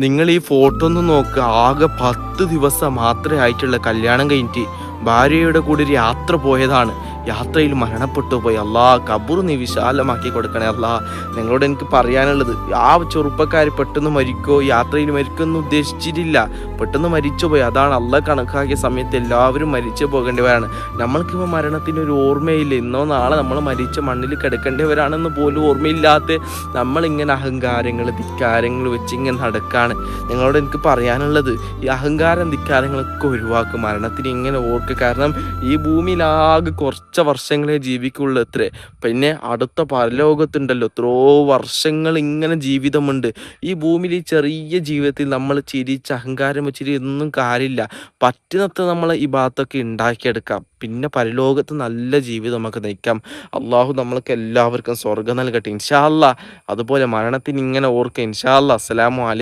നിങ്ങൾ ഈ ഫോട്ടോ ഒന്ന് നോക്കുക. ആകെ 10 ദിവസം മാത്രമേ ആയിട്ടുള്ള കല്യാണം കഴിഞ്ഞിട്ട് ഭാര്യയുടെ കൂടെ ഒരു യാത്ര പോയതാണ്. യാത്രയിൽ മരണപ്പെട്ടു പോയി. അല്ലാ, ഖബർ നീ വിശാലമാക്കി കൊടുക്കണേ അല്ലാ. നിങ്ങളോട് എനിക്ക് പറയാനുള്ളത്, ആ ചെറുപ്പക്കാർ പെട്ടെന്ന് മരിക്കോ, യാത്രയിൽ മരിക്കുമെന്ന് ഉദ്ദേശിച്ചിട്ടില്ല, പെട്ടെന്ന് മരിച്ചു പോയി. അതാണ് അള്ളാഹ് കണക്കാക്കിയ സമയത്ത് എല്ലാവരും മരിച്ചു പോകേണ്ടവരാണ്. നമ്മൾക്കിപ്പോൾ മരണത്തിന് ഒരു ഓർമ്മയില്ല. ഇന്നോ നാളെ നമ്മൾ മരിച്ച മണ്ണിൽ കിടക്കേണ്ടവരാണെന്ന് പോലും ഓർമ്മയില്ലാത്ത നമ്മളിങ്ങനെ അഹങ്കാരങ്ങൾ ധിക്കാരങ്ങൾ വെച്ച് ഇങ്ങനെ നടക്കുകയാണ്. നിങ്ങളോട് എനിക്ക് പറയാനുള്ളത്, ഈ അഹങ്കാരം ധിക്കാരങ്ങളൊക്കെ ഒഴിവാക്കും. മരണത്തിന് ഇങ്ങനെ ഓർക്കുക. കാരണം ഈ ഭൂമിയിലാകെ കുറച്ച് വർഷങ്ങളെ ജീവിക്കുള്ളൂ അത്രേ. പിന്നെ അടുത്ത പരലോകത്തുണ്ടല്ലോ എത്രയോ വർഷങ്ങൾ ഇങ്ങനെ ജീവിതമുണ്ട്. ഈ ഭൂമിയിൽ ഈ ചെറിയ ജീവിതത്തിൽ നമ്മൾ ചിരിച്ച് അഹങ്കാരം വെച്ചിട്ട് ഒന്നും കാര്യമില്ല. പറ്റുന്നത്ര നമ്മൾ ഈ ഭാഗത്തൊക്കെ ഉണ്ടാക്കിയെടുക്കാം. പിന്നെ പരലോകത്ത് നല്ല ജീവിതം നമുക്ക് നയിക്കാം. അള്ളാഹു നമ്മൾക്ക് എല്ലാവർക്കും സ്വർഗ്ഗം നൽകട്ടെ ഇൻഷാ അല്ലാ. അതുപോലെ മരണത്തിന് ഇങ്ങനെ ഓർക്കുക ഇൻഷാ അല്ലാ. അസ്സലാമു അലൈക്കും.